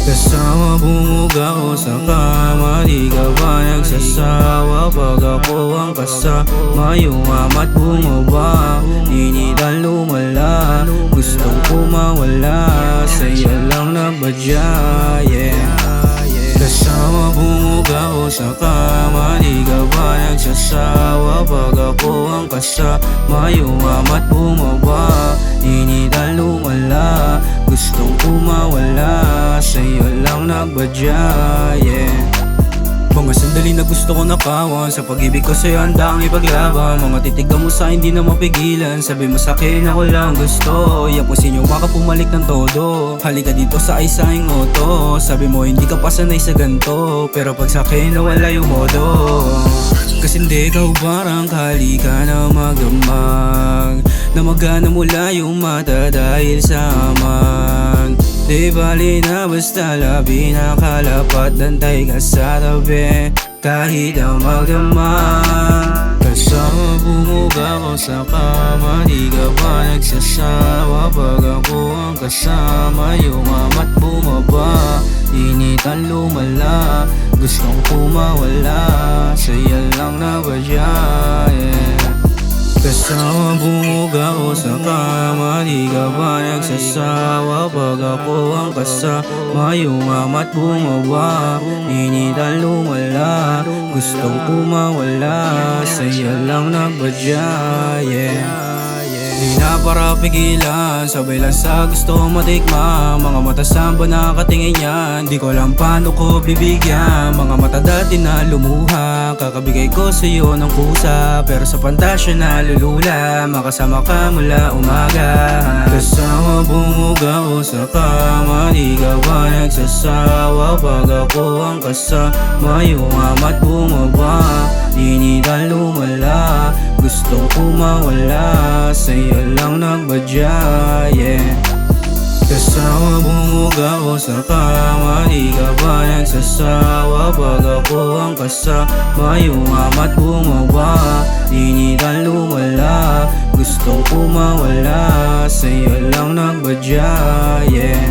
Kasama bumuga o sa kama, di ka ba nagsasawa? Pag ako ang kasama, yumamat bumaba, initan lumala, gustong kumawala, sa'yo lang nabadya, yeah. Kasama bumuga o sa kama, di ka ba nagsasawa? Pag ako ang kasama, yumamat bumaba, initan lumala, gustong kumawala, sa'yo lang nagbadya, yeah. Mga sandali na gusto ko nakawan, sa pag-ibig ko sa'yo handang ipaglaban. Mga titigan mo sa hindi na mapigilan, sabi mo sa'kin ako lang gusto. Yapusin yung maka pumalik ng todo, halika dito sa isaing auto. Sabi mo hindi ka pa sanay sa ganto, pero pag sa'kin nawala yung modo. Kasi hindi ikaw parang halika na magamag, na magana mula yung mata dahil sa amag. Di bali na basta labi na kalapat, dantay ka sa tabi kahit ang magdamag. Kasama bumuga ko sa kama, di ka ba nagsasawa? Pag ako ang kasama, yumamat bumaba, initan lumala, gustong kumawala, sa'yo lang nabadya, yeah. Kasama bumuga o sa kama, di ka ba nagsasawa? Pag ako ang kasama, yumamat bumaba, initan lumala, gustong kumawala, sa'yo lang nagbadya, yeah. Di na para pigilan, sabay lang sa gusto matikma. Mga mata saan ba nakatingin yan? Di ko alam paano ko bibigyan. Mga mata dati na lumuha, kakabigay ko sa'yo ng kusa, pero sa pantasya na lulula, makasama ka mula umaga. Kasama bumuga o sa kama, di ka ba nagsasawa? Pag ako ang kasama, yumamat bumaba, initan lumala, gustong kumawala, sa'yo lang nagbadya, yeah. Kasama bumuga o sa kama, di ka ba nagsasawa? Pag ako ang kasama, yumamat bumaba, initan lumala, gustong kumawala, sa'yo lang nagbadya, yeah.